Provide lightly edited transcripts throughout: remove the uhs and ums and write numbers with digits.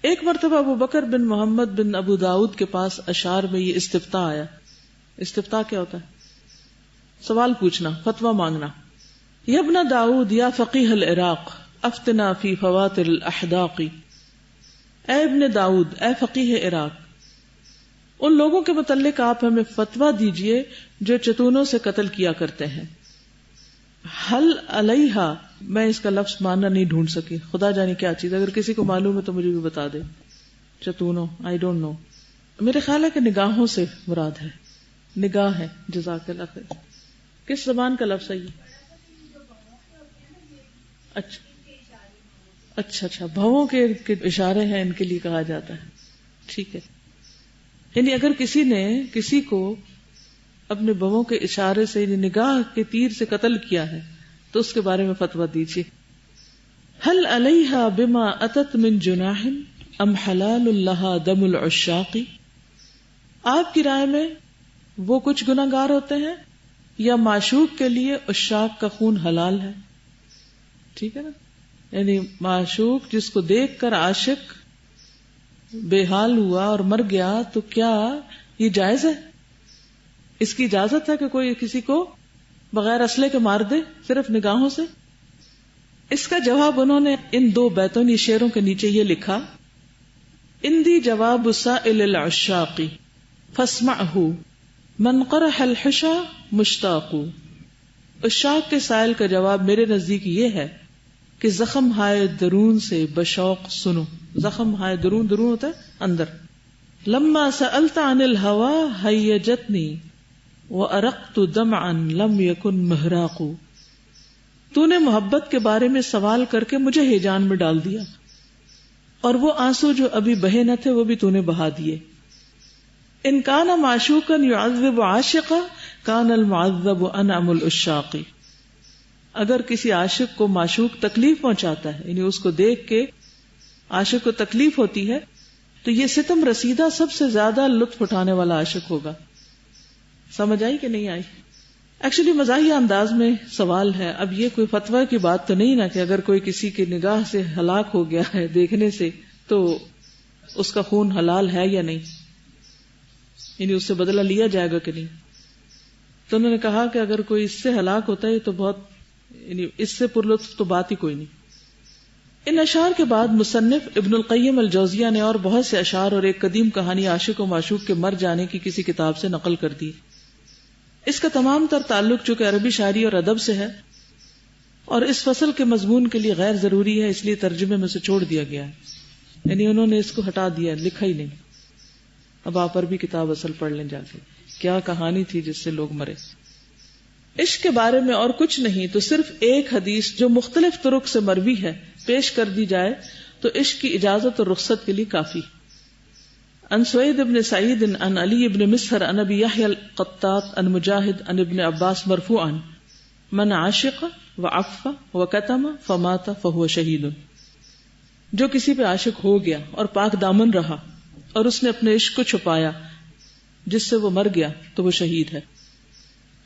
ایک مرتبہ ابو بکر بن محمد بن ابو داؤد کے پاس اشعار میں یہ استفتاء آیا. استفتاء کیا ہوتا ہے؟ سوال پوچھنا، فتویٰ مانگنا. یا ابن داؤد یا فقیہ العراق افتنا فی فواتر الاحداق. اے ابن داؤد، اے فقیہ عراق، ان لوگوں کے متعلق آپ ہمیں فتویٰ دیجئے جو چتونوں سے قتل کیا کرتے ہیں. حل علیہا، میں اس کا لفظ معنی نہیں ڈھونڈ سکی، خدا جانے کیا چیز، اگر کسی کو معلوم ہے تو مجھے بھی بتا دے. چتونوں، آئی ڈونٹ نو. میرے خیال ہے کہ نگاہوں سے مراد ہے، نگاہ ہے. جزاک اللہ خیر. کس زبان کا لفظ ہے یہ؟ اچھا بھووں کے اشارے ہیں، ان کے لیے کہا جاتا ہے. ٹھیک ہے. یعنی اگر کسی نے کسی کو اپنے بھووں کے اشارے سے، یعنی نگاہ کے تیر سے قتل کیا ہے تو اس کے بارے میں فتویٰ دیجیے. هل علیہا بما اتت من جناح ام حلال لها دم العشاق. آپ کی رائے میں وہ کچھ گناہگار ہوتے ہیں یا معشوق کے لیے عشاق کا خون حلال ہے؟ ٹھیک ہے نا، یعنی معشوق جس کو دیکھ کر عاشق بے حال ہوا اور مر گیا تو کیا یہ جائز ہے؟ اس کی اجازت ہے کہ کوئی کسی کو بغیر اسلحے کے مار دے صرف نگاہوں سے؟ اس کا جواب انہوں نے ان 2 بیتوں شعروں کے نیچے یہ لکھا: اندی جواب سائل العشاق فاسمعہ من قرح الحشا مشتاق. عشاق کے سائل کا جواب میرے نزدیک یہ ہے کہ زخم ہائے درون سے بشوق سنو. زخم ہائے درون، درون ہوتا ہے اندر. لما سألت عن الهوى هيجتني وأرقت دمعا لم يكن مهراق. تو نے محبت کے بارے میں سوال کر کے مجھے ہیجان میں ڈال دیا، اور وہ آنسو جو ابھی بہے نہ تھے وہ بھی تو نے بہا دیے. ان کان معشوقا يعذب عاشقا کان المعذب انعم العشاق. اگر کسی عاشق کو معشوق تکلیف پہنچاتا ہے، یعنی اس کو دیکھ کے عاشق کو تکلیف ہوتی ہے، تو یہ ستم رسیدہ سب سے زیادہ لطف اٹھانے والا عاشق ہوگا. سمجھ آئی کہ نہیں آئی؟ ایکچولی مزاحیہ انداز میں سوال ہے. اب یہ کوئی فتویٰ کی بات تو نہیں نا کہ اگر کوئی کسی کی نگاہ سے ہلاک ہو گیا ہے دیکھنے سے تو اس کا خون حلال ہے یا نہیں، یعنی اس سے بدلہ لیا جائے گا کہ نہیں. تو انہوں نے کہا کہ اگر کوئی اس سے ہلاک ہوتا ہے تو بہت، یعنی اس سے پرلطف تو بات ہی کوئی نہیں. ان اشعار کے بعد مصنف ابن القیم الجوزیہ نے اور بہت سے اشعار اور ایک قدیم کہانی عاشق و معشوق کے مر جانے کی کسی کتاب سے نقل کر دی. اس کا تمام تر تعلق چونکہ عربی شاعری اور ادب سے ہے اور اس فصل کے مضمون کے لیے غیر ضروری ہے، اس لیے ترجمے میں سے چھوڑ دیا گیا ہے. یعنی انہوں نے اس کو ہٹا دیا، لکھا ہی نہیں. اب آپ عربی کتاب اصل پڑھ لیں جا کے، کیا کہانی تھی جس سے لوگ مرے. عشق کے بارے میں اور کچھ نہیں تو صرف ایک حدیث جو مختلف طرق سے مروی ہے پیش کر دی جائے تو عشق کی اجازت اور رخصت کے لیے کافی. ان سوید ابن سعید ان علی ابن مسہر ان ابی یحیی القطات ان مجاہد ان ابن عباس مرفوعا من عاشق وعف وکتم فمات فهو شہید. جو کسی پہ عاشق ہو گیا اور پاک دامن رہا اور اس نے اپنے عشق کو چھپایا جس سے وہ مر گیا تو وہ شہید ہے.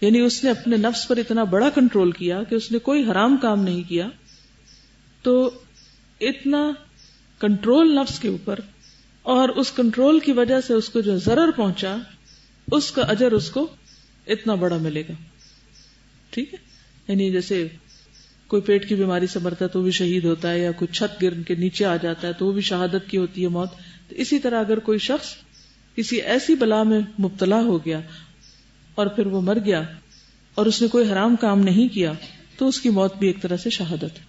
یعنی اس نے اپنے نفس پر اتنا بڑا کنٹرول کیا کہ اس نے کوئی حرام کام نہیں کیا، تو اتنا کنٹرول نفس کے اوپر اور اس کنٹرول کی وجہ سے اس کو جو ضرر پہنچا اس کا اجر اس کو اتنا بڑا ملے گا. ٹھیک ہے، یعنی جیسے کوئی پیٹ کی بیماری سے مرتا ہے تو وہ بھی شہید ہوتا ہے، یا کوئی چھت گر کے نیچے آ جاتا ہے تو وہ بھی شہادت کی ہوتی ہے موت. تو اسی طرح اگر کوئی شخص کسی ایسی بلا میں مبتلا ہو گیا اور پھر وہ مر گیا اور اس نے کوئی حرام کام نہیں کیا تو اس کی موت بھی ایک طرح سے شہادت ہے.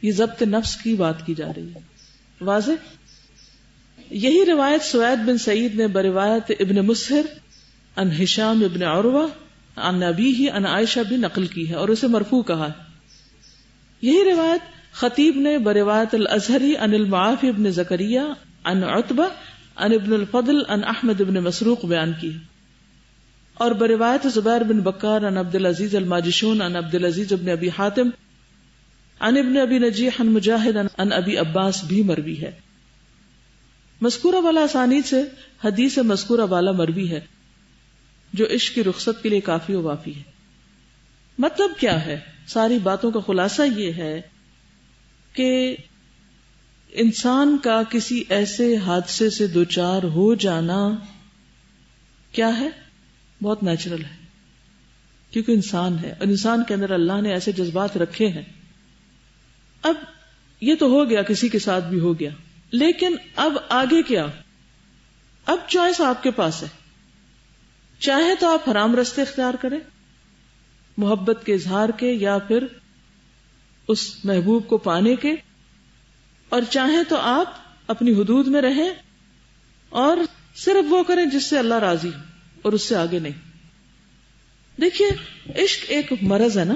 یہ ضبط نفس کی بات کی جا رہی ہے. واضح؟ یہی روایت سوید بن سعید نے بروایت ابن مسہر ان ہشام ابن عروہ ان ابیہ ان عائشہ بھی نقل کی ہے اور اسے مرفوع کہا ہے. یہی روایت خطیب نے بروایت الازہری ان المعافی ابن زکریہ ان عتبہ ان ابن الفضل ان احمد ابن مسروق بیان کی ہے. اور بروایت زبیر بن بکار ان عبد العزیز الماجشون ان عبد العزیز ابن ابی حاتم ان ابن ابی نجیح ان مجاہد ان ابی عباس بھی مروی ہے. مذکورہ والا اسانید سے حدیث مذکورہ والا مروی ہے جو عشق کی رخصت کے لیے کافی و وافی ہے. مطلب کیا ہے؟ ساری باتوں کا خلاصہ یہ ہے کہ انسان کا کسی ایسے حادثے سے دوچار ہو جانا کیا ہے؟ بہت نیچرل ہے، کیونکہ انسان ہے اور انسان کے اندر اللہ نے ایسے جذبات رکھے ہیں. اب یہ تو ہو گیا، کسی کے ساتھ بھی ہو گیا، لیکن اب آگے کیا؟ اب چوائس آپ کے پاس ہے. چاہے تو آپ حرام راستے اختیار کریں محبت کے اظہار کے یا پھر اس محبوب کو پانے کے، اور چاہے تو آپ اپنی حدود میں رہیں اور صرف وہ کریں جس سے اللہ راضی ہو اور اس سے آگے نہیں. دیکھیے عشق ایک مرض ہے نا،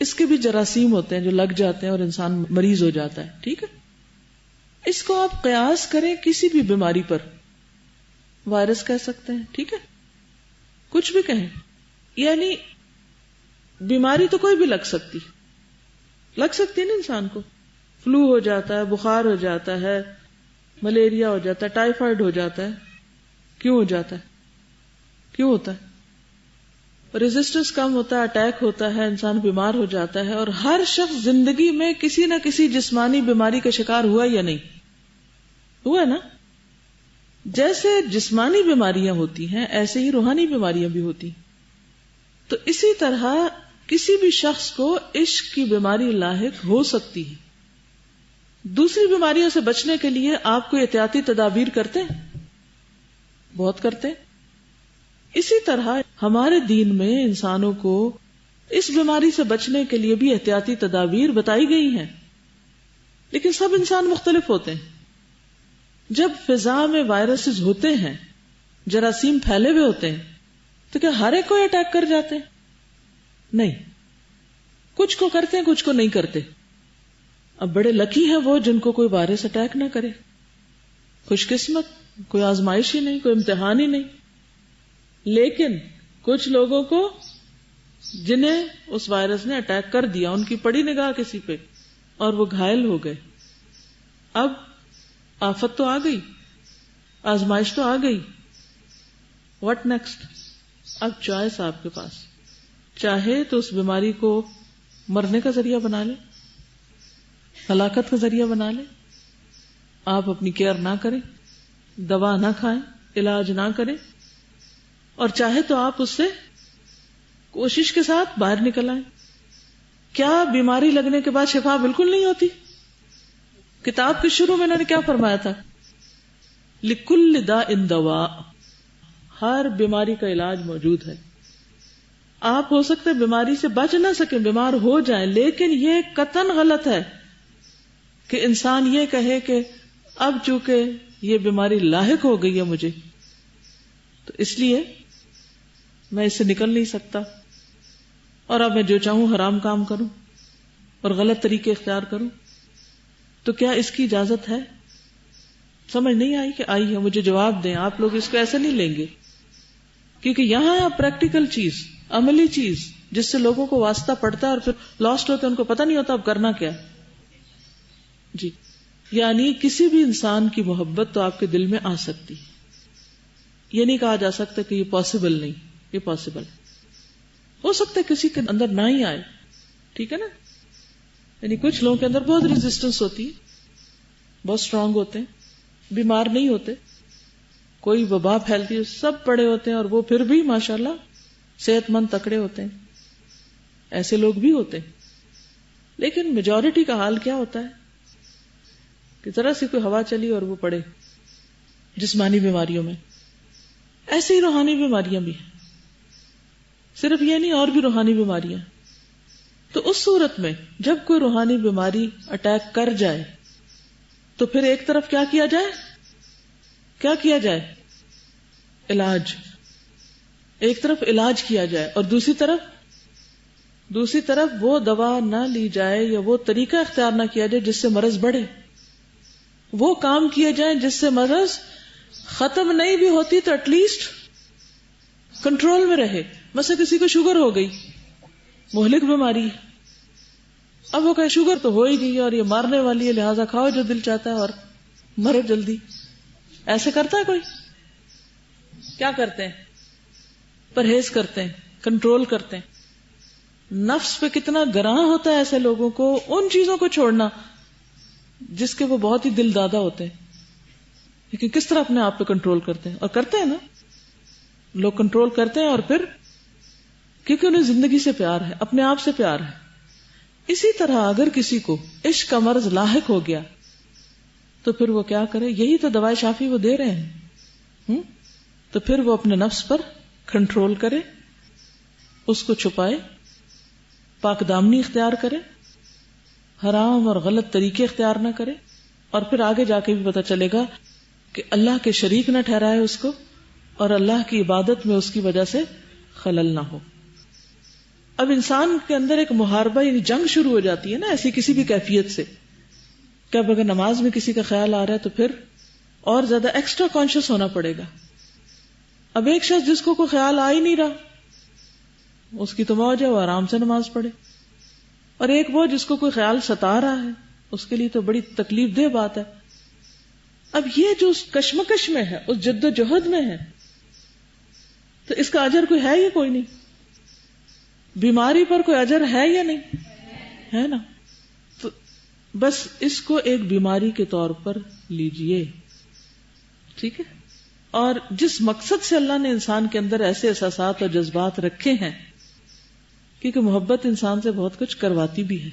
اس کے بھی جراثیم ہوتے ہیں جو لگ جاتے ہیں اور انسان مریض ہو جاتا ہے. ٹھیک ہے، اس کو آپ قیاس کریں کسی بھی بیماری پر. وائرس کہہ سکتے ہیں، ٹھیک ہے، کچھ بھی کہیں، یعنی بیماری تو کوئی بھی لگ سکتی ہے نا انسان کو. فلو ہو جاتا ہے، بخار ہو جاتا ہے، ملیریا ہو جاتا ہے، ٹائیفائڈ ہو جاتا ہے. کیوں ہو جاتا ہے؟ کیوں ہوتا ہے؟ ریزسٹنس کم ہوتا ہے، اٹیک ہوتا ہے، انسان بیمار ہو جاتا ہے. اور ہر شخص زندگی میں کسی نہ کسی جسمانی بیماری کا شکار ہوا یا نہیں ہوا نا. جیسے جسمانی بیماریاں ہوتی ہیں ایسے ہی روحانی بیماریاں بھی ہوتی ہیں. تو اسی طرح کسی بھی شخص کو عشق کی بیماری لاحق ہو سکتی ہے. دوسری بیماریوں سے بچنے کے لیے آپ کو احتیاطی تدابیر کرتے ہیں، بہت کرتے ہیں. اسی طرح ہمارے دین میں انسانوں کو اس بیماری سے بچنے کے لیے بھی احتیاطی تدابیر بتائی گئی ہیں، لیکن سب انسان مختلف ہوتے ہیں. جب فضا میں وائرسز ہوتے ہیں، جراثیم پھیلے ہوئے ہوتے ہیں، تو کیا ہر ایک کو اٹیک کر جاتے ہیں؟ نہیں، کچھ کو کرتے ہیں، کچھ کو نہیں کرتے. اب بڑے لکی ہیں وہ جن کو کوئی وائرس اٹیک نہ کرے، خوش قسمت، کوئی آزمائش ہی نہیں، کوئی امتحان ہی نہیں. لیکن کچھ لوگوں کو جنہیں اس وائرس نے اٹیک کر دیا، ان کی پڑی نگاہ کسی پہ اور وہ گھائل ہو گئے. اب آفت تو آ گئی، آزمائش تو آ گئی، واٹ نیکسٹ؟ اب چوائس آپ کے پاس. چاہے تو اس بیماری کو مرنے کا ذریعہ بنا لے، ہلاکت کا ذریعہ بنا لے، آپ اپنی کیئر نہ کریں، دوا نہ کھائیں، علاج نہ کریں، اور چاہے تو آپ اس سے کوشش کے ساتھ باہر نکل آئیں. کیا بیماری لگنے کے بعد شفا بالکل نہیں ہوتی؟ کتاب کے شروع میں انہوں نے کیا فرمایا تھا؟ لِكُلِّ دَاءٍ دَوَاءٌ، ہر بیماری کا علاج موجود ہے. آپ ہو سکتے بیماری سے بچ نہ سکیں، بیمار ہو جائیں، لیکن یہ قطعاً غلط ہے کہ انسان یہ کہے کہ اب چونکہ یہ بیماری لاحق ہو گئی ہے مجھے تو اس لیے میں اس سے نکل نہیں سکتا اور اب میں جو چاہوں حرام کام کروں اور غلط طریقے اختیار کروں. تو کیا اس کی اجازت ہے؟ سمجھ نہیں آئی کہ آئی ہے؟ مجھے جواب دیں. آپ لوگ اس کو ایسے نہیں لیں گے، کیونکہ یہاں پریکٹیکل چیز، عملی چیز جس سے لوگوں کو واسطہ پڑتا ہے اور پھر لاسٹ ہوتے ہیں، ان کو پتہ نہیں ہوتا اب کرنا کیا. جی، یعنی کسی بھی انسان کی محبت تو آپ کے دل میں آ سکتی ہے. یہ نہیں کہا جا سکتا کہ یہ پاسبل نہیں، یہ پاسبل ہو سکتا ہے کسی کے اندر نہ ہی آئے. ٹھیک ہے نا؟ یعنی کچھ لوگوں کے اندر بہت ریزسٹنس ہوتی ہے، بہت اسٹرانگ ہوتے ہیں، بیمار نہیں ہوتے، کوئی وبا پھیلتی ہے، سب پڑے ہوتے ہیں اور وہ پھر بھی ماشاءاللہ صحت مند تکڑے ہوتے ہیں. ایسے لوگ بھی ہوتے ہیں. لیکن میجورٹی کا حال کیا ہوتا ہے کہ ذرا سی کوئی ہوا چلی اور وہ پڑے جسمانی بیماریوں میں. ایسے ہی روحانی بیماریاں بھی ہیں، صرف یہ نہیں، اور بھی روحانی بیماریاں. تو اس صورت میں جب کوئی روحانی بیماری اٹیک کر جائے تو پھر ایک طرف کیا کیا جائے؟ کیا کیا جائے؟ علاج. ایک طرف علاج کیا جائے اور دوسری طرف وہ دوا نہ لی جائے یا وہ طریقہ اختیار نہ کیا جائے جس سے مرض بڑھے. وہ کام کیے جائیں جس سے مرض ختم نہیں بھی ہوتی تو ایٹ لیسٹ کنٹرول میں رہے. مثلا کسی کو شوگر ہو گئی، مہلک بیماری، اب وہ کہے شوگر تو ہو ہی گئی اور یہ مارنے والی ہے، لہذا کھاؤ جو دل چاہتا ہے اور مرو جلدی. ایسے کرتا ہے کوئی؟ کیا کرتے ہیں؟ پرہیز کرتے ہیں، کنٹرول کرتے ہیں. نفس پہ کتنا گراں ہوتا ہے ایسے لوگوں کو ان چیزوں کو چھوڑنا جس کے وہ بہت ہی دل دادا ہوتے ہیں، لیکن کس طرح اپنے آپ پہ کنٹرول کرتے ہیں، اور کرتے ہیں نا لوگ، کنٹرول کرتے ہیں، اور پھر کیونکہ انہیں زندگی سے پیار ہے، اپنے آپ سے پیار ہے. اسی طرح اگر کسی کو عشق کا مرض لاحق ہو گیا تو پھر وہ کیا کرے؟ یہی تو دوائی شافی وہ دے رہے ہیں. تو پھر وہ اپنے نفس پر کنٹرول کرے، اس کو چھپائے، پاک دامنی اختیار کرے، حرام اور غلط طریقے اختیار نہ کرے، اور پھر آگے جا کے بھی پتہ چلے گا کہ اللہ کے شریک نہ ٹھہرائے اس کو، اور اللہ کی عبادت میں اس کی وجہ سے خلل نہ ہو. اب انسان کے اندر ایک محاربہ یعنی جنگ شروع ہو جاتی ہے نا ایسی کسی بھی کیفیت سے کہ اب اگر نماز میں کسی کا خیال آ رہا ہے تو پھر اور زیادہ ایکسٹرا کانشیس ہونا پڑے گا. اب ایک شخص جس کو کوئی خیال آ ہی نہیں رہا، اس کی تو موج ہے، وہ آرام سے نماز پڑھے، اور ایک وہ جس کو کوئی خیال ستا رہا ہے، اس کے لیے تو بڑی تکلیف دہ بات ہے. اب یہ جو اس کشمکش میں ہے، اس جد و جہد میں ہے، تو اس کا اجر کوئی ہے یا کوئی نہیں؟ بیماری پر کوئی اجر ہے یا نہیں؟ ہے نا. تو بس اس کو ایک بیماری کے طور پر لیجئے، ٹھیک ہے. اور جس مقصد سے اللہ نے انسان کے اندر ایسے احساسات اور جذبات رکھے ہیں، کیونکہ محبت انسان سے بہت کچھ کرواتی بھی ہے،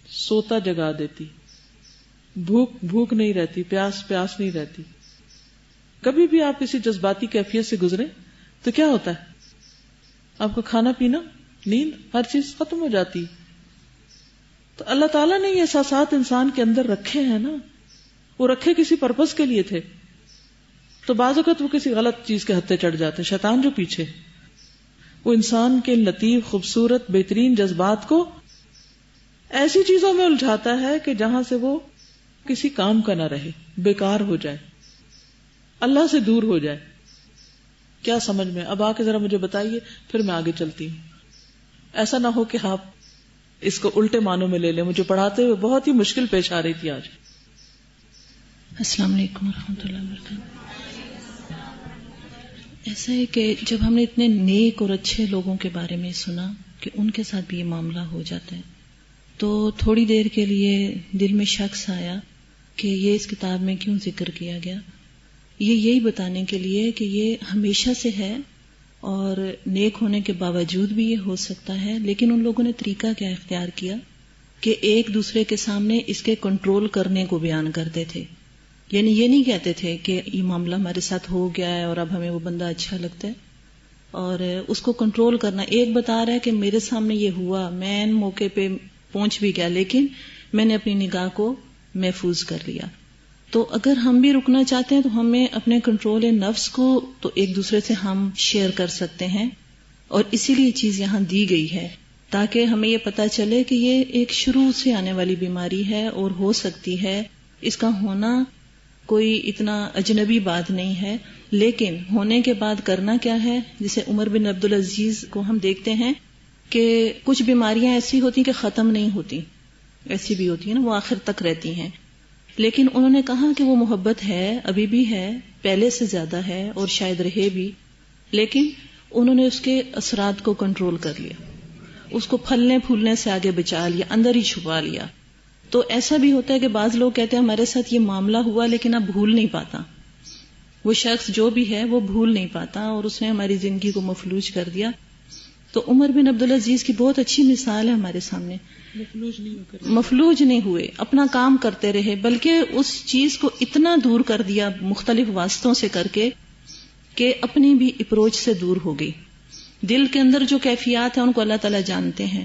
سوتا جگا دیتی، بھوک نہیں رہتی، پیاس نہیں رہتی. کبھی بھی آپ کسی جذباتی کیفیت سے گزرے تو کیا ہوتا ہے؟ آپ کو کھانا پینا، نیند، ہر چیز ختم ہو جاتی. تو اللہ تعالیٰ نے یہ احساسات انسان کے اندر رکھے ہیں نا، وہ رکھے کسی پرپس کے لیے تھے. تو بعض اوقات وہ کسی غلط چیز کے ہتھے چڑھ جاتے ہیں. شیطان جو پیچھے، وہ انسان کے لطیف، خوبصورت، بہترین جذبات کو ایسی چیزوں میں الجھاتا ہے کہ جہاں سے وہ کسی کام کا نہ رہے، بیکار ہو جائے، اللہ سے دور ہو جائے. کیا سمجھ میں؟ اب آ کے ذرا مجھے بتائیے، پھر میں آگے چلتی ہوں. ایسا نہ ہو کہ آپ اس کو الٹے معنوں میں لے لیں. مجھے پڑھاتے ہوئے بہت ہی مشکل پیش آ رہی تھی آج. السلام علیکم ورحمۃ اللہ وبرکاتہ. ایسا ہے کہ جب ہم نے اتنے نیک اور اچھے لوگوں کے بارے میں سنا کہ ان کے ساتھ بھی یہ معاملہ ہو جاتا ہے، تو تھوڑی دیر کے لیے دل میں شک آیا کہ یہ اس کتاب میں کیوں ذکر کیا گیا. یہ یہی بتانے کے لیے کہ یہ ہمیشہ سے ہے، اور نیک ہونے کے باوجود بھی یہ ہو سکتا ہے، لیکن ان لوگوں نے طریقہ کیا اختیار کیا کہ ایک دوسرے کے سامنے اس کے کنٹرول کرنے کو بیان کرتے تھے. یعنی یہ نہیں کہتے تھے کہ یہ معاملہ ہمارے ساتھ ہو گیا ہے اور اب ہمیں وہ بندہ اچھا لگتا ہے، اور اس کو کنٹرول کرنا. ایک بتا رہا ہے کہ میرے سامنے یہ ہوا، میں ان موقع پہ پہنچ بھی گیا، لیکن میں نے اپنی نگاہ کو محفوظ کر لیا. تو اگر ہم بھی رکنا چاہتے ہیں تو ہمیں اپنے کنٹرول نفس کو تو ایک دوسرے سے ہم شیئر کر سکتے ہیں، اور اسی لیے چیز یہاں دی گئی ہے تاکہ ہمیں یہ پتا چلے کہ یہ ایک شروع سے آنے والی بیماری ہے اور ہو سکتی ہے. اس کا ہونا کوئی اتنا اجنبی بات نہیں ہے، لیکن ہونے کے بعد کرنا کیا ہے. جسے عمر بن عبدالعزیز کو ہم دیکھتے ہیں کہ کچھ بیماریاں ایسی ہوتی کہ ختم نہیں ہوتی، ایسی بھی ہوتی ہیں نا، وہ آخر تک رہتی ہیں، لیکن انہوں نے کہا کہ وہ محبت ہے، ابھی بھی ہے، پہلے سے زیادہ ہے اور شاید رہے بھی، لیکن انہوں نے اس کے اثرات کو کنٹرول کر لیا، اس کو پھلنے پھولنے سے آگے بچا لیا، اندر ہی چھپا لیا. تو ایسا بھی ہوتا ہے کہ بعض لوگ کہتے ہیں ہمارے ساتھ یہ معاملہ ہوا لیکن اب بھول نہیں پاتا. وہ شخص جو بھی ہے وہ بھول نہیں پاتا اور اس نے ہماری زندگی کو مفلوج کر دیا. تو عمر بن عبدالعزیز کی بہت اچھی مثال ہے ہمارے سامنے. مفلوج نہیں ہوئے، اپنا کام کرتے رہے، بلکہ اس چیز کو اتنا دور کر دیا مختلف واسطوں سے کر کے کہ اپنی بھی اپروچ سے دور ہو گئی. دل کے اندر جو کیفیات ہیں ان کو اللہ تعالیٰ جانتے ہیں.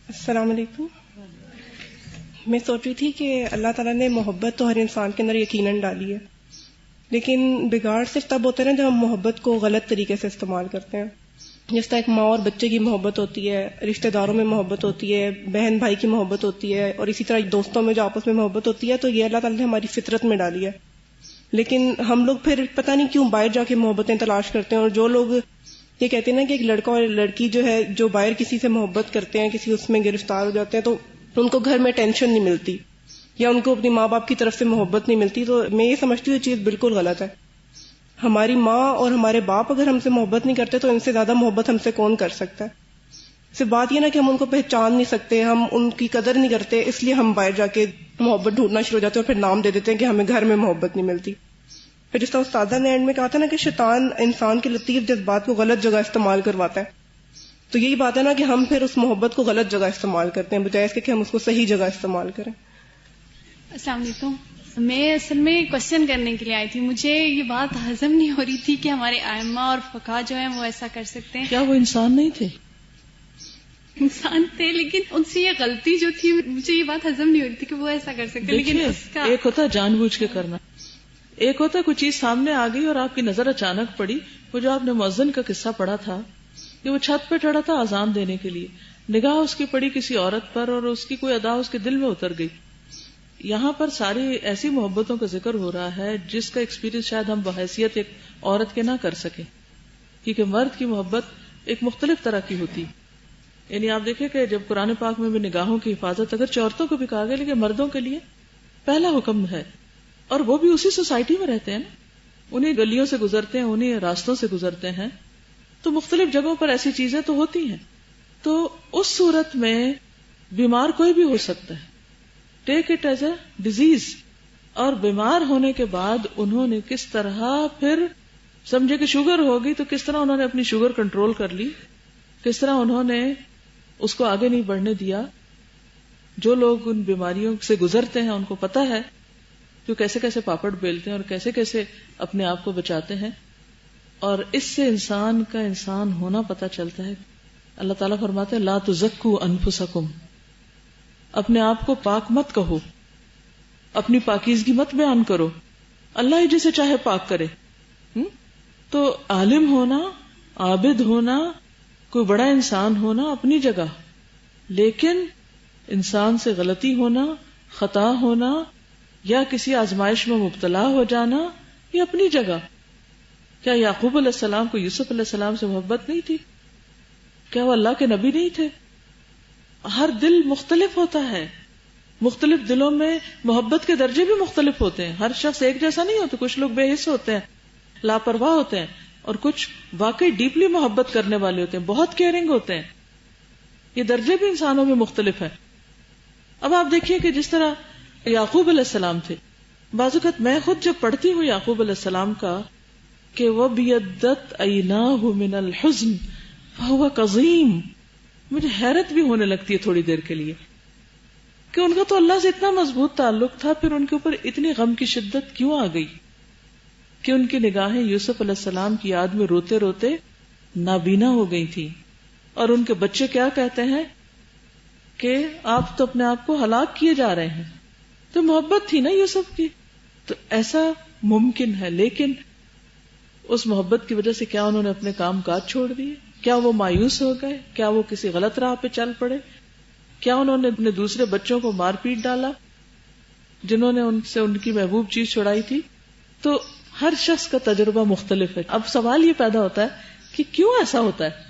السلام علیکم. میں سوچ رہی تھی کہ اللہ تعالیٰ نے محبت تو ہر انسان کے اندر یقیناً ڈالی ہے، لیکن بگاڑ صرف تب ہوتا ہے نا جب ہم محبت کو غلط طریقے سے استعمال کرتے ہیں. جس طرح ایک ماں اور بچے کی محبت ہوتی ہے، رشتہ داروں میں محبت ہوتی ہے، بہن بھائی کی محبت ہوتی ہے، اور اسی طرح دوستوں میں جو آپس میں محبت ہوتی ہے، تو یہ اللہ تعالیٰ نے ہماری فطرت میں ڈالی ہے. لیکن ہم لوگ پھر پتہ نہیں کیوں باہر جا کے محبتیں تلاش کرتے ہیں. اور جو لوگ یہ کہتے ہیں نا کہ ایک لڑکا اور لڑکی جو ہے جو باہر کسی سے محبت کرتے ہیں، کسی اس میں گرفتار ہو جاتے ہیں، تو ان کو گھر میں ٹینشن نہیں ملتی یا ان کو اپنی ماں باپ کی طرف سے محبت نہیں ملتی. تو میں یہ سمجھتی ہوں یہ چیز بالکل غلط ہے. ہماری ماں اور ہمارے باپ اگر ہم سے محبت نہیں کرتے تو ان سے زیادہ محبت ہم سے کون کر سکتا ہے؟ صرف بات یہ نا کہ ہم ان کو پہچان نہیں سکتے، ہم ان کی قدر نہیں کرتے، اس لیے ہم باہر جا کے محبت ڈھونڈنا شروع ہو جاتے ہیں اور پھر نام دے دیتے ہیں کہ ہمیں گھر میں محبت نہیں ملتی. پھر جس طرح استادہ نے اینڈ میں کہا تھا نا کہ شیطان انسان کے لطیف جذبات کو غلط جگہ استعمال کرواتا ہے، تو یہی بات ہے نا کہ ہم پھر اس محبت کو غلط جگہ استعمال کرتے ہیں بجائے اس کے کہ ہم اس کو صحیح جگہ استعمال کریں. السلام علیکم. میں اصل میں کوشچن کرنے کے لیے آئی تھی. مجھے یہ بات ہضم نہیں ہو رہی تھی کہ ہمارے ائمہ اور فقہا جو ہیں وہ ایسا کر سکتے ہیں. کیا وہ انسان نہیں تھے؟ انسان تھے، لیکن ان سے یہ غلطی جو تھی مجھے یہ بات ہضم نہیں ہو رہی تھی کہ وہ ایسا کر سکتے. لیکن اس کا ایک ہوتا ہے جان بوجھ کے کرنا، ایک ہوتا ہے کوئی چیز سامنے آ گئی اور آپ کی نظر اچانک پڑی. وہ جو آپ نے مؤذن کا قصہ پڑھا تھا کہ وہ چھت پہ چڑھا تھا اذان دینے کے لیے، نگاہ اس کی پڑی کسی عورت پر اور اس کی کوئی ادا اس کے دل میں اتر گئی. یہاں پر ساری ایسی محبتوں کا ذکر ہو رہا ہے جس کا ایکسپیرینس شاید ہم بحیثیت ایک عورت کے نہ کر سکیں، کیونکہ مرد کی محبت ایک مختلف طرح کی ہوتی. یعنی آپ دیکھیں کہ جب قرآن پاک میں بھی نگاہوں کی حفاظت اگر عورتوں کو بھی کہا گیا، لیکن مردوں کے لیے پہلا حکم ہے، اور وہ بھی اسی سوسائٹی میں رہتے ہیں نا، انہیں گلیوں سے گزرتے ہیں، انہیں راستوں سے گزرتے ہیں، تو مختلف جگہوں پر ایسی چیزیں تو ہوتی ہیں. تو اس صورت میں بیمار کوئی بھی ہو سکتا ہے، take it as a disease. اور بیمار ہونے کے بعد انہوں نے کس طرح پھر سمجھے کہ شوگر ہوگی تو کس طرح انہوں نے اپنی شوگر کنٹرول کر لی، کس طرح انہوں نے اس کو آگے نہیں بڑھنے دیا. جو لوگ ان بیماریوں سے گزرتے ہیں ان کو پتا ہے کہ کیسے کیسے پاپڑ بیلتے ہیں اور کیسے کیسے اپنے آپ کو بچاتے ہیں. اور اس سے انسان کا انسان ہونا پتا چلتا ہے. اللہ تعالیٰ فرماتے ہیں لا تزکوا انفسکم، اپنے آپ کو پاک مت کہو، اپنی پاکیزگی مت بیان کرو، اللہ ہی جسے چاہے پاک کرے. تو عالم ہونا، عابد ہونا، کوئی بڑا انسان ہونا اپنی جگہ، لیکن انسان سے غلطی ہونا، خطا ہونا یا کسی آزمائش میں مبتلا ہو جانا یہ اپنی جگہ. کیا یعقوب علیہ السلام کو یوسف علیہ السلام سے محبت نہیں تھی؟ کیا وہ اللہ کے نبی نہیں تھے؟ ہر دل مختلف ہوتا ہے، مختلف دلوں میں محبت کے درجے بھی مختلف ہوتے ہیں. ہر شخص ایک جیسا نہیں ہوتا. کچھ لوگ بے حس ہوتے ہیں، لاپرواہ ہوتے ہیں، اور کچھ واقعی ڈیپلی محبت کرنے والے ہوتے ہیں، بہت کیئرنگ ہوتے ہیں. یہ درجے بھی انسانوں میں مختلف ہیں. اب آپ دیکھیے کہ جس طرح یعقوب علیہ السلام تھے، بعض اوقات میں خود جب پڑھتی ہوں یعقوب علیہ السلام کا کہ وَبْيَضَّتْ عَيْنَاهُ مِنَ الْحُزْنِ فَهُوَ كَظِيمٌ، مجھے حیرت بھی ہونے لگتی ہے تھوڑی دیر کے لیے کہ ان کا تو اللہ سے اتنا مضبوط تعلق تھا، پھر ان کے اوپر اتنی غم کی شدت کیوں آ گئی کہ ان کی نگاہیں یوسف علیہ السلام کی یاد میں روتے روتے نابینا ہو گئی تھی. اور ان کے بچے کیا کہتے ہیں کہ آپ تو اپنے آپ کو ہلاک کیے جا رہے ہیں. تو محبت تھی نا یوسف کی. تو ایسا ممکن ہے، لیکن اس محبت کی وجہ سے کیا انہوں نے اپنے کام کاج چھوڑ دیے؟ کیا وہ مایوس ہو گئے؟ کیا وہ کسی غلط راہ پہ چل پڑے؟ کیا انہوں نے اپنے دوسرے بچوں کو مار پیٹ ڈالا جنہوں نے ان سے ان کی محبوب چیز چھڑائی تھی؟ تو ہر شخص کا تجربہ مختلف ہے. اب سوال یہ پیدا ہوتا ہے کہ کیوں ایسا ہوتا ہے،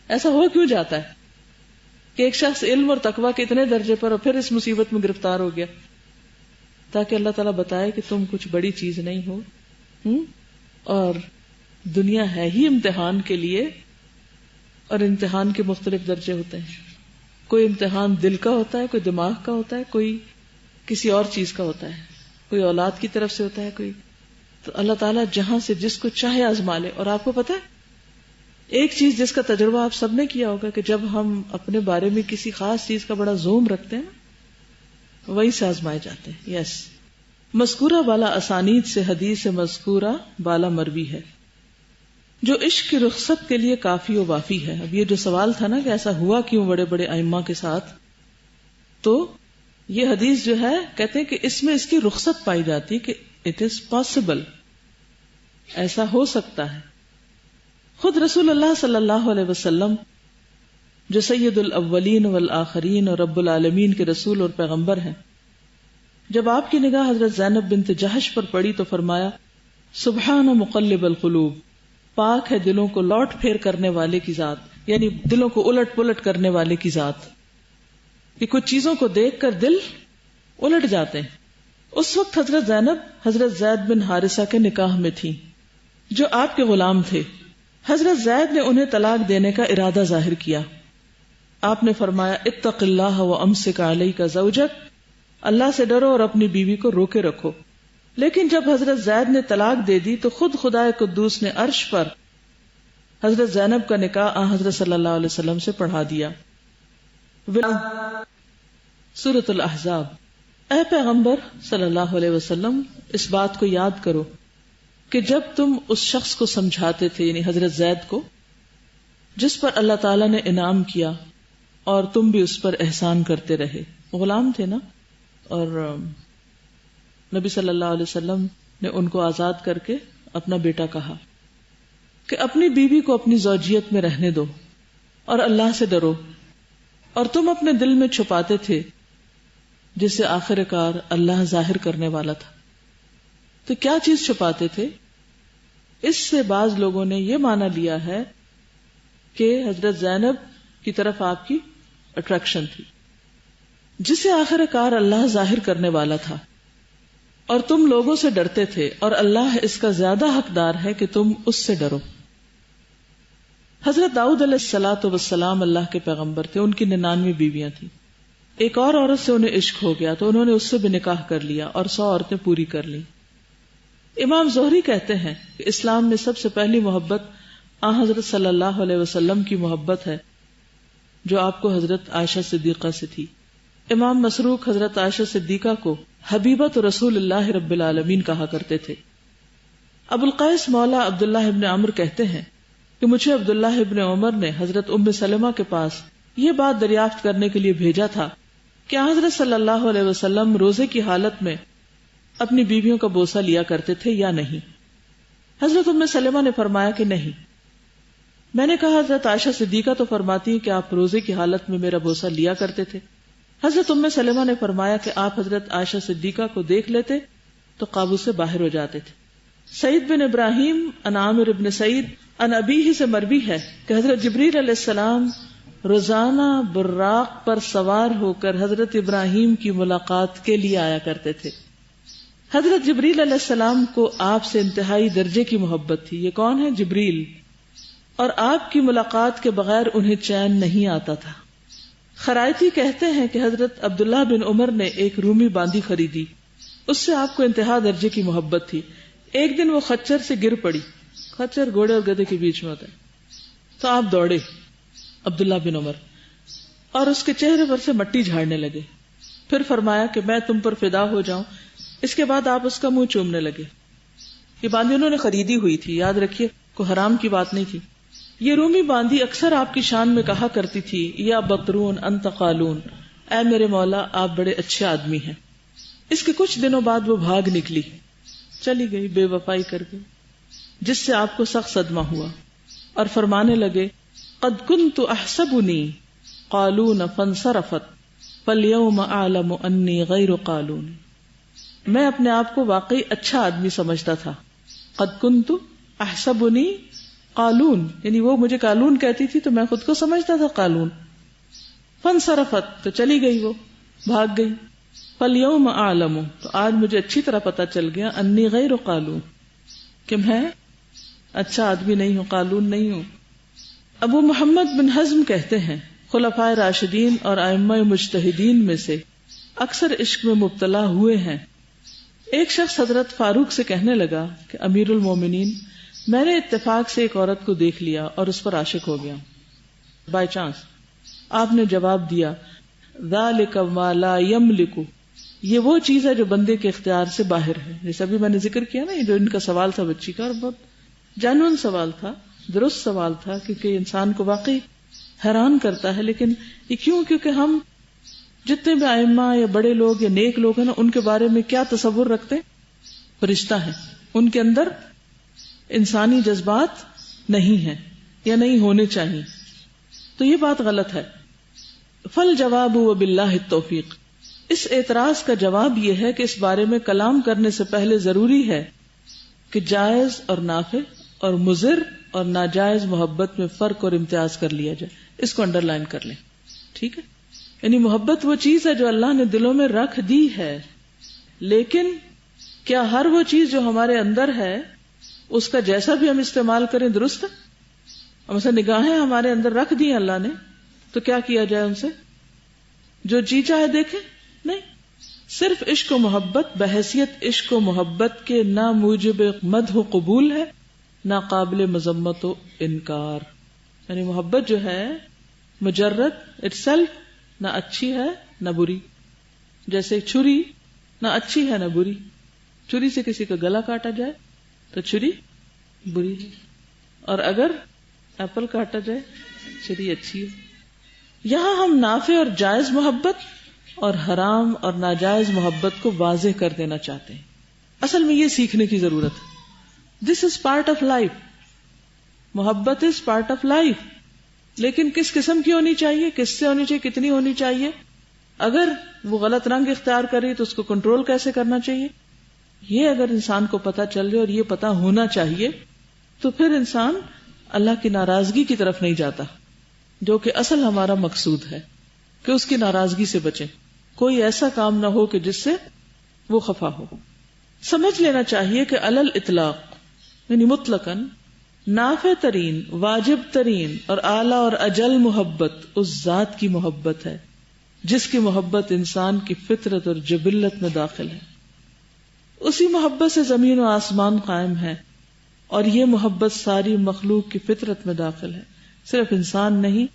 ایسا ہو کیوں جاتا ہے کہ ایک شخص علم اور تقویٰ کے اتنے درجے پر اور پھر اس مصیبت میں گرفتار ہو گیا، تاکہ اللہ تعالیٰ بتائے کہ تم کچھ بڑی چیز نہیں ہو. اور دنیا ہے ہی امتحان کے لیے، اور امتحان کے مختلف درجے ہوتے ہیں. کوئی امتحان دل کا ہوتا ہے، کوئی دماغ کا ہوتا ہے، کوئی کسی اور چیز کا ہوتا ہے، کوئی اولاد کی طرف سے ہوتا ہے، کوئی. تو اللہ تعالیٰ جہاں سے جس کو چاہے آزما لے. اور آپ کو پتہ ہے ایک چیز جس کا تجربہ آپ سب نے کیا ہوگا کہ جب ہم اپنے بارے میں کسی خاص چیز کا بڑا زوم رکھتے ہیں وہی سے آزمائے جاتے ہیں. یس، مذکورہ بالا اسانید سے حدیث مذکورہ بالا مروی ہے جو عشق کی رخصت کے لیے کافی و وافی ہے. اب یہ جو سوال تھا نا کہ ایسا ہوا کیوں بڑے بڑے ائمہ کے ساتھ، تو یہ حدیث جو ہے کہتے ہیں کہ اس میں اس کی رخصت پائی جاتی کہ اٹ از پاسبل، ایسا ہو سکتا ہے. خود رسول اللہ صلی اللہ علیہ وسلم جو سید الاولین والآخرین اور رب العالمین کے رسول اور پیغمبر ہیں، جب آپ کی نگاہ حضرت زینب بنت جہش پر پڑی تو فرمایا سبحان مقلب القلوب، پاک ہے دلوں کو لوٹ پھیر کرنے والے کی ذات، یعنی دلوں کو الٹ پلٹ کرنے والے کی ذات. کہ کچھ چیزوں کو دیکھ کر دل الٹ جاتے ہیں. اس وقت حضرت زینب حضرت زید بن حارثہ کے نکاح میں تھی جو آپ کے غلام تھے. حضرت زید نے انہیں طلاق دینے کا ارادہ ظاہر کیا. آپ نے فرمایا اتق اللہ وامسک علیک زوجک، اللہ سے ڈرو اور اپنی بیوی کو روکے رکھو. لیکن جب حضرت زید نے طلاق دے دی تو خود خدائے قدوس نے عرش پر حضرت زینب کا نکاح حضرت صلی اللہ علیہ وسلم سے پڑھا دیا. سورۃ الاحزاب. اے پیغمبر صلی اللہ علیہ وسلم، اس بات کو یاد کرو کہ جب تم اس شخص کو سمجھاتے تھے، یعنی حضرت زید کو، جس پر اللہ تعالیٰ نے انعام کیا اور تم بھی اس پر احسان کرتے رہے. غلام تھے نا، اور نبی صلی اللہ علیہ وسلم نے ان کو آزاد کر کے اپنا بیٹا کہا کہ اپنی بیوی کو اپنی زوجیت میں رہنے دو اور اللہ سے ڈرو. اور تم اپنے دل میں چھپاتے تھے جسے آخر کار اللہ ظاہر کرنے والا تھا. تو کیا چیز چھپاتے تھے؟ اس سے بعض لوگوں نے یہ مانا لیا ہے کہ حضرت زینب کی طرف آپ کی اٹریکشن تھی، جسے آخر کار اللہ ظاہر کرنے والا تھا، اور تم لوگوں سے ڈرتے تھے، اور اللہ اس کا زیادہ حقدار ہے کہ تم اس سے ڈرو. حضرت داؤد علیہ السلام اللہ کے پیغمبر تھے، ان کی 99 بیویاں تھیں. ایک اور عورت سے انہیں عشق ہو گیا تو انہوں نے اس سے بھی نکاح کر لیا اور 100 عورتیں پوری کر لی. امام زہری کہتے ہیں کہ اسلام میں سب سے پہلی محبت حضرت صلی اللہ علیہ وسلم کی محبت ہے، جو آپ کو حضرت عائشہ صدیقہ سے تھی. امام مسروق حضرت عائشہ صدیقہ کو حبیبت رسول اللہ رب العالمین کہا کرتے تھے. ابو القیس مولا عبداللہ ابن عمرو کہتے ہیں کہ مجھے عبداللہ ابن عمر نے حضرت ام سلمہ کے پاس یہ بات دریافت کرنے کے لیے بھیجا تھا کہ حضرت صلی اللہ علیہ وسلم روزے کی حالت میں اپنی بیویوں کا بوسہ لیا کرتے تھے یا نہیں. حضرت ام سلمہ نے فرمایا کہ نہیں. میں نے کہا حضرت عائشہ صدیقہ تو فرماتی ہیں کہ آپ روزے کی حالت میں میرا بوسہ لیا کرتے تھے. حضرت ام سلمہ نے فرمایا کہ آپ حضرت عائشہ صدیقہ کو دیکھ لیتے تو قابو سے باہر ہو جاتے تھے. سعید بن ابراہیم عن عامر ابن سعید عن ابیہ سے مروی ہے کہ حضرت جبریل علیہ السلام روزانہ براق پر سوار ہو کر حضرت ابراہیم کی ملاقات کے لیے آیا کرتے تھے. حضرت جبریل علیہ السلام کو آپ سے انتہائی درجے کی محبت تھی. یہ کون ہے؟ جبریل. اور آپ کی ملاقات کے بغیر انہیں چین نہیں آتا تھا. خرائطی کہتے ہیں کہ حضرت عبداللہ بن عمر نے ایک رومی باندی خریدی، اس سے آپ کو انتہا درجے کی محبت تھی. ایک دن وہ خچر سے گر پڑی. خچر گھوڑے اور گدھے کے بیچ میں ہوتا ہے. تو آپ دوڑے عبداللہ بن عمر اور اس کے چہرے پر سے مٹی جھاڑنے لگے. پھر فرمایا کہ میں تم پر فدا ہو جاؤں. اس کے بعد آپ اس کا منہ چومنے لگے. یہ باندی انہوں نے خریدی ہوئی تھی، یاد رکھیے، کوئی حرام کی بات نہیں تھی. یہ رومی باندی اکثر آپ کی شان میں کہا کرتی تھی یا بطرون انت قالون، اے میرے مولا آپ بڑے اچھے آدمی ہیں. اس کے کچھ دنوں بعد وہ بھاگ نکلی، چلی گئی، بے وفائی کر گئی، جس سے آپ کو سخت صدمہ ہوا اور فرمانے لگے قد كنت احسبني قالون فانصرفت فاليوم اعلم انی غیر قالون. میں اپنے آپ کو واقعی اچھا آدمی سمجھتا تھا. قد كنت احسبني قالون، یعنی وہ مجھے قالون کہتی تھی تو میں خود کو سمجھتا تھا قالون. فانصرفت، تو چلی گئی، وہ بھاگ گئی. فاليوم اعلم، تو آج مجھے اچھی طرح پتا چل گیا، انی غیر قالون، کہ میں اچھا آدمی نہیں ہوں، قالون نہیں ہوں. ابو محمد بن حزم کہتے ہیں خلفائے راشدین اور ائمہ مجتہدین میں سے اکثر عشق میں مبتلا ہوئے ہیں. ایک شخص حضرت فاروق سے کہنے لگا کہ امیر المومنین، میں نے اتفاق سے ایک عورت کو دیکھ لیا اور اس پر عاشق ہو گیا، بائی چانس. آپ نے جواب دیا ذالک ما لا یملک، یہ وہ چیز ہے جو بندے کے اختیار سے باہر ہے. جیسے ابھی میں نے ذکر کیا نا، یہ جو ان کا سوال تھا بچی کا، اور بہت جینوئن سوال تھا، درست سوال تھا، کیونکہ انسان کو واقعی حیران کرتا ہے. لیکن یہ کیوں؟ کیونکہ ہم جتنے بھی ائمہ یا بڑے لوگ یا نیک لوگ ہیں نا، ان کے بارے میں کیا تصور رکھتے ہیں؟ فرشتہ ہیں، ان کے اندر انسانی جذبات نہیں ہیں یا نہیں ہونے چاہیے. تو یہ بات غلط ہے. فالجواب وباللہ التوفیق، اس اعتراض کا جواب یہ ہے کہ اس بارے میں کلام کرنے سے پہلے ضروری ہے کہ جائز اور نافع اور مضر اور ناجائز محبت میں فرق اور امتیاز کر لیا جائے. اس کو انڈر لائن کر لیں، ٹھیک ہے؟ یعنی محبت وہ چیز ہے جو اللہ نے دلوں میں رکھ دی ہے، لیکن کیا ہر وہ چیز جو ہمارے اندر ہے اس کا جیسا بھی ہم استعمال کریں درست ہے؟ مثلا نگاہیں ہمارے اندر رکھ دی اللہ نے، تو کیا کیا جائے ان سے؟ جو جی چاہے دیکھیں؟ نہیں، صرف عشق و محبت بحیثیت عشق و محبت کے نہ موجب مدح و قبول ہے نہ قابل مذمت و انکار. یعنی محبت جو ہے مجرد اٹ سیلف نہ اچھی ہے نہ بری. جیسے چھری نہ اچھی ہے نہ بری. چھری سے کسی کا گلا کاٹا جائے تو چھری بری ہے، اور اگر ایپل کاٹا جائے چھری اچھی ہے. یہاں ہم نافع اور جائز محبت اور حرام اور ناجائز محبت کو واضح کر دینا چاہتے ہیں. اصل میں یہ سیکھنے کی ضرورت ہے. دس از پارٹ آف لائف. محبت از پارٹ آف لائف. لیکن کس قسم کی ہونی چاہیے، کس سے ہونی چاہیے، کتنی ہونی چاہیے. اگر وہ غلط رنگ اختیار کرے تو اس کو کنٹرول کیسے کرنا چاہیے، یہ اگر انسان کو پتا چل جائے اور یہ پتا ہونا چاہیے تو پھر انسان اللہ کی ناراضگی کی طرف نہیں جاتا، جو کہ اصل ہمارا مقصود ہے کہ اس کی ناراضگی سے بچیں. کوئی ایسا کام نہ ہو کہ جس سے وہ خفا ہو. سمجھ لینا چاہیے کہ علی الاطلاق یعنی مطلقاً نافع ترین، واجب ترین اور اعلیٰ اور اجل محبت اس ذات کی محبت ہے جس کی محبت انسان کی فطرت اور جبلت میں داخل ہے. اسی محبت سے زمین و آسمان قائم ہے اور یہ محبت ساری مخلوق کی فطرت میں داخل ہے. صرف انسان نہیں،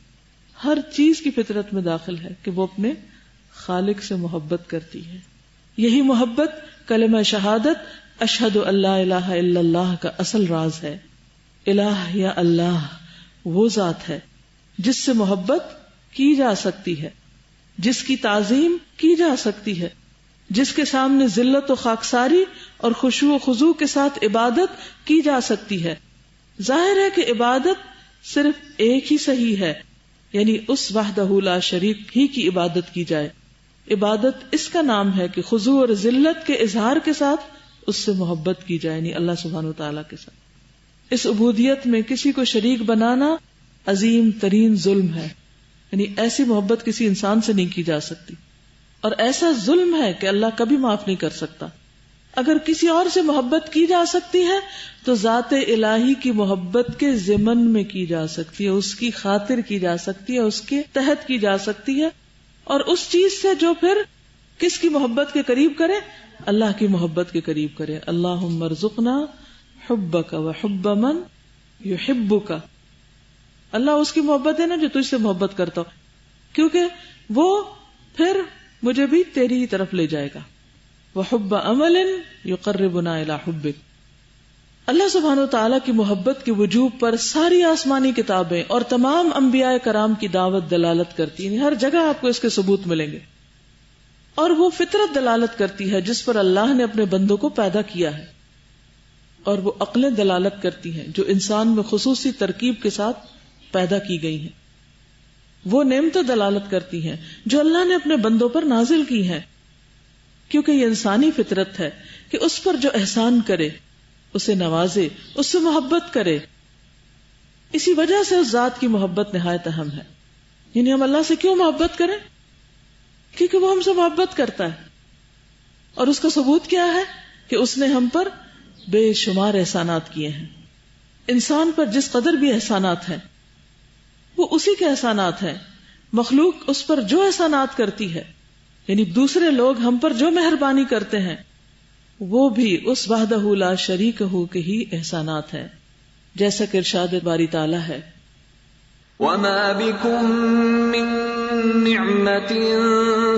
ہر چیز کی فطرت میں داخل ہے کہ وہ اپنے خالق سے محبت کرتی ہے. یہی محبت کلمہ شہادت اشہد ان لا الہ الا اللہ کا اصل راز ہے. الہ یا اللہ وہ ذات ہے جس سے محبت کی جا سکتی ہے، جس کی تعظیم کی جا سکتی ہے، جس کے سامنے ذلت و خاکساری اور خشوع و خضوع کے ساتھ عبادت کی جا سکتی ہے. ظاہر ہے کہ عبادت صرف ایک ہی صحیح ہے، یعنی اس وحدہ لا شریک ہی کی عبادت کی جائے. عبادت اس کا نام ہے کہ خضوع اور ذلت کے اظہار کے ساتھ اس سے محبت کی جائے، یعنی اللہ سبحانہ و تعالیٰ کے ساتھ. اس عبودیت میں کسی کو شریک بنانا عظیم ترین ظلم ہے. یعنی ایسی محبت کسی انسان سے نہیں کی جا سکتی، اور ایسا ظلم ہے کہ اللہ کبھی معاف نہیں کر سکتا. اگر کسی اور سے محبت کی جا سکتی ہے تو ذات الہی کی محبت کے ضمن میں کی جا سکتی ہے، اس کی خاطر کی جا سکتی ہے، اس کے تحت کی جا سکتی ہے، اور اس چیز سے جو پھر کس کی محبت کے قریب کرے، اللہ کی محبت کے قریب کرے. اللہم ارزقنا حبک وحب من یحبک. اللہ اس کی محبت ہے نا جو تجھ سے محبت کرتا ہو، کیونکہ وہ پھر مجھے بھی تیری ہی طرف لے جائے گا. وحب عمل یقربنا الی حبک. اللہ سبحانہ وتعالی کی محبت کے وجوب پر ساری آسمانی کتابیں اور تمام انبیاء کرام کی دعوت دلالت کرتی ہیں. ہر جگہ آپ کو اس کے ثبوت ملیں گے. اور وہ فطرت دلالت کرتی ہے جس پر اللہ نے اپنے بندوں کو پیدا کیا ہے، اور وہ عقلیں دلالت کرتی ہیں جو انسان میں خصوصی ترکیب کے ساتھ پیدا کی گئی ہیں. وہ نعمتیں دلالت کرتی ہیں جو اللہ نے اپنے بندوں پر نازل کی ہیں، کیونکہ یہ انسانی فطرت ہے کہ اس پر جو احسان کرے اسے نوازے، اس سے محبت کرے. اسی وجہ سے اس ذات کی محبت نہایت اہم ہے. یعنی ہم اللہ سے کیوں محبت کریں؟ کیونکہ وہ ہم سے محبت کرتا ہے، اور اس کا ثبوت کیا ہے کہ اس نے ہم پر بے شمار احسانات کیے ہیں. انسان پر جس قدر بھی احسانات ہیں وہ اسی کے احسانات ہیں. مخلوق اس پر جو احسانات کرتی ہے، یعنی دوسرے لوگ ہم پر جو مہربانی کرتے ہیں، وہ بھی اس وحدہ لا شریک ہو کے ہی احسانات ہیں. جیسا کہ ارشاد باری تعالیٰ ہے، وَمَا بِكُم مِّن نِّعْمَةٍ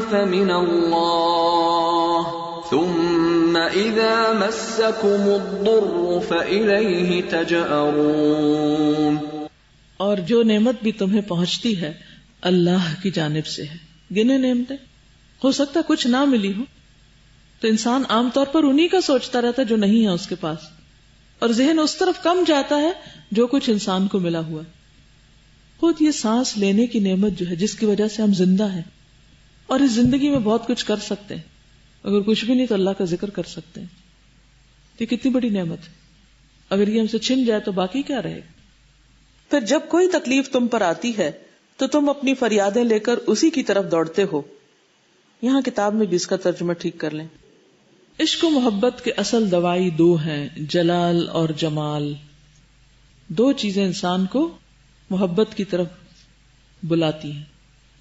فَمِنَ اللَّهِ ثُمَّ إِذَا مَسَّكُمُ الضُّرُّ فَإِلَيْهِ تَجْأَرُونَ. اور جو نعمت بھی تمہیں پہنچتی ہے اللہ کی جانب سے ہے. گنے نعمتیں ہو سکتا ہے کچھ نہ ملی ہو تو انسان عام طور پر انہی کا سوچتا رہتا ہے جو نہیں ہے اس کے پاس، اور ذہن اس طرف کم جاتا ہے جو کچھ انسان کو ملا ہوا ہے. خود یہ سانس لینے کی نعمت جو ہے جس کی وجہ سے ہم زندہ ہیں اور اس زندگی میں بہت کچھ کر سکتے ہیں، اگر کچھ بھی نہیں تو اللہ کا ذکر کر سکتے ہیں. یہ کتنی بڑی نعمت ہے. اگر یہ ہم سے چھن جائے تو باقی کیا رہے گا؟ پھر جب کوئی تکلیف تم پر آتی ہے تو تم اپنی فریادیں لے کر اسی کی طرف دوڑتے ہو. یہاں کتاب میں بھی اس کا ترجمہ ٹھیک کر لیں. عشق و محبت کے اصل دوائی دو ہیں، جلال اور جمال. دو چیزیں انسان کو محبت کی طرف بلاتی ہیں.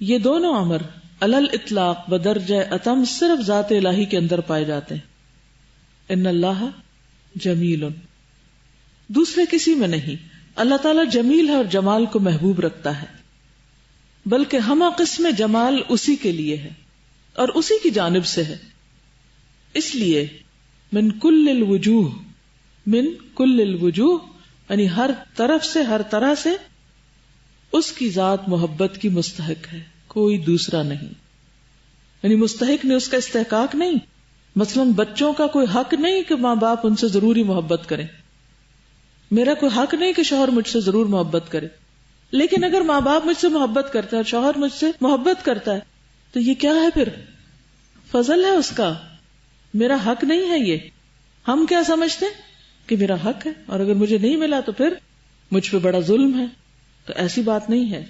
یہ دونوں امر علل اطلاق بدرجہ اتم صرف ذات الہی کے اندر پائے جاتے ہیں. ان اللہ جمیل، دوسرے کسی میں نہیں. اللہ تعالیٰ جمیل ہے اور جمال کو محبوب رکھتا ہے، بلکہ ہمہ قسم جمال اسی کے لیے ہے اور اسی کی جانب سے ہے. اس لیے من کل الوجوہ یعنی ہر طرف سے، ہر طرح سے اس کی ذات محبت کی مستحق ہے، کوئی دوسرا نہیں. یعنی مستحق نے اس کا استحقاق نہیں. مثلا بچوں کا کوئی حق نہیں کہ ماں باپ ان سے ضروری محبت کریں. میرا کوئی حق نہیں کہ شوہر مجھ سے ضرور محبت کرے. لیکن اگر ماں باپ مجھ سے محبت کرتا ہے اور شوہر مجھ سے محبت کرتا ہے تو یہ کیا ہے؟ پھر فضل ہے اس کا، میرا حق نہیں ہے. یہ ہم کیا سمجھتے ہیں کہ میرا حق ہے، اور اگر مجھے نہیں ملا تو پھر مجھ پہ بڑا ظلم ہے. تو ایسی بات نہیں ہے.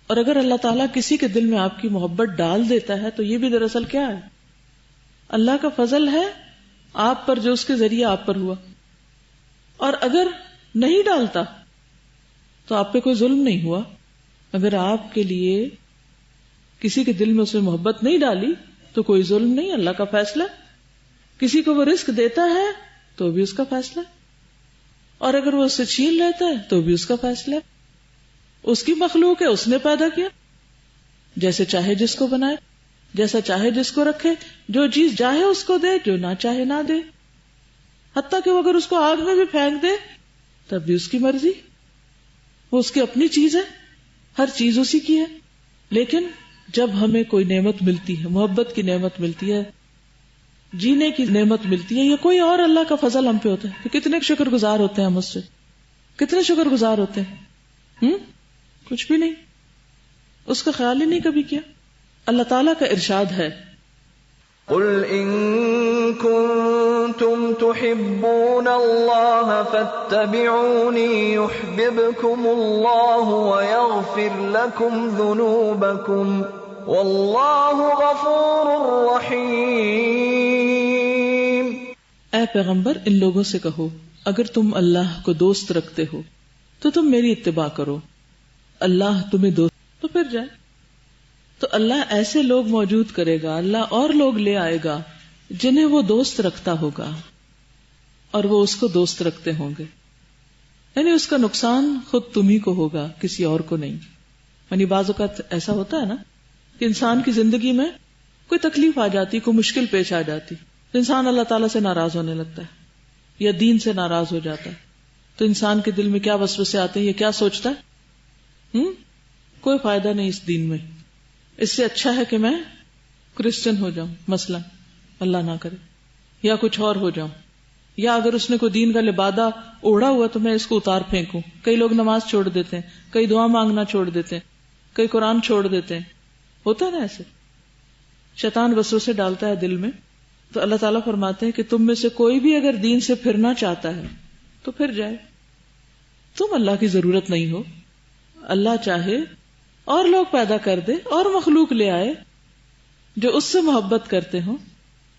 اور اگر اللہ تعالیٰ کسی کے دل میں آپ کی محبت ڈال دیتا ہے تو یہ بھی دراصل کیا ہے؟ اللہ کا فضل ہے آپ پر، جو اس کے ذریعے آپ پر ہوا. اور اگر نہیں ڈالتا تو آپ پہ کوئی ظلم نہیں ہوا. اگر آپ کے لیے کسی کے دل میں اس نے محبت نہیں ڈالی تو کوئی ظلم نہیں، اللہ کا فیصلہ. کسی کو وہ رزق دیتا ہے تو بھی اس کا فیصلہ، اور اگر وہ اس سے چھین لیتا ہے تو بھی اس کا فیصلہ. اس کی مخلوق ہے، اس نے پیدا کیا، جیسے چاہے جس کو بنائے، جیسا چاہے جس کو رکھے، جو چیز چاہے اس کو دے، جو نہ چاہے نہ دے. حتیٰ کہ وہ اگر اس کو آگ میں بھی پھینک دے تب بھی اس کی مرضی، وہ اس کی اپنی چیز ہے، ہر چیز اسی کی ہے. لیکن جب ہمیں کوئی نعمت ملتی ہے، محبت کی نعمت ملتی ہے، جینے کی نعمت ملتی ہے، یا کوئی اور اللہ کا فضل ہم پہ ہوتا ہے، تو کتنے شکر گزار ہوتے ہیں ہم اس سے، کتنے شکر گزار ہوتے ہیں. کچھ بھی نہیں، اس کا خیال ہی نہیں کبھی کیا. اللہ تعالیٰ کا ارشاد ہے، قل ان کنتم تحبون اللہ فاتبعونی یحببکم اللہ ویغفر لکم ذنوبکم واللہ غفور رحیم. اے پیغمبر ان لوگوں سے کہو اگر تم اللہ کو دوست رکھتے ہو تو تم میری اتباع کرو، اللہ تمہیں دوست تو پھر جائے. تو اللہ ایسے لوگ موجود کرے گا، اللہ اور لوگ لے آئے گا جنہیں وہ دوست رکھتا ہوگا اور وہ اس کو دوست رکھتے ہوں گے. یعنی اس کا نقصان خود تمہیں کو ہوگا، کسی اور کو نہیں. یعنی بعض اوقات ایسا ہوتا ہے نا کہ انسان کی زندگی میں کوئی تکلیف آ جاتی، کوئی مشکل پیش آ جاتی، تو انسان اللہ تعالیٰ سے ناراض ہونے لگتا ہے یا دین سے ناراض ہو جاتا ہے. تو انسان کے دل میں کیا وسوسے آتے ہیں، یہ کیا سوچتا ہے، کوئی فائدہ نہیں اس دین میں، اس سے اچھا ہے کہ میں کرسچن ہو جاؤں مثلا، اللہ نہ کرے، یا کچھ اور ہو جاؤں، یا اگر اس نے کوئی دین کا لبادہ اوڑھا ہوا تو میں اس کو اتار پھینکوں. کئی لوگ نماز چھوڑ دیتے ہیں، کئی دعا مانگنا چھوڑ دیتے ہیں، کئی قرآن چھوڑ دیتے ہیں. ہوتا ہے نا ایسے، شیطان وسوسے ڈالتا ہے دل میں. تو اللہ تعالیٰ فرماتے ہیں کہ تم میں سے کوئی بھی اگر دین سے پھرنا چاہتا ہے تو پھر جائے. تم اللہ کی ضرورت نہیں ہو. اللہ چاہے اور لوگ پیدا کر دے اور مخلوق لے آئے جو اس سے محبت کرتے ہوں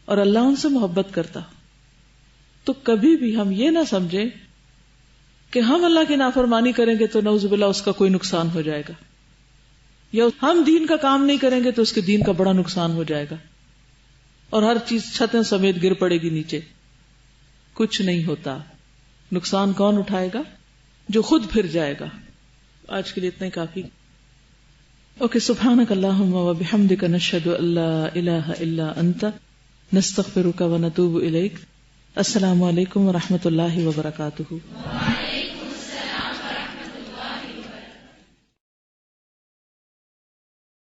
اور اللہ ان سے محبت کرتا. تو کبھی بھی ہم یہ نہ سمجھیں کہ ہم اللہ کی نافرمانی کریں گے تو نعوذ باللہ اس کا کوئی نقصان ہو جائے گا، یا ہم دین کا کام نہیں کریں گے تو اس کے دین کا بڑا نقصان ہو جائے گا اور ہر چیز چھتیں سمیت گر پڑے گی نیچے. کچھ نہیں ہوتا. نقصان کون اٹھائے گا؟ جو خود پھر جائے گا. آج کے لیے اتنا ہی کافی. اوکے، سبحانک اللہم و بحمدک نشہد ان لا الہ الا انت نستغفرک و نتوب الیک. السلام علیکم و رحمۃ اللہ وبرکاتہ.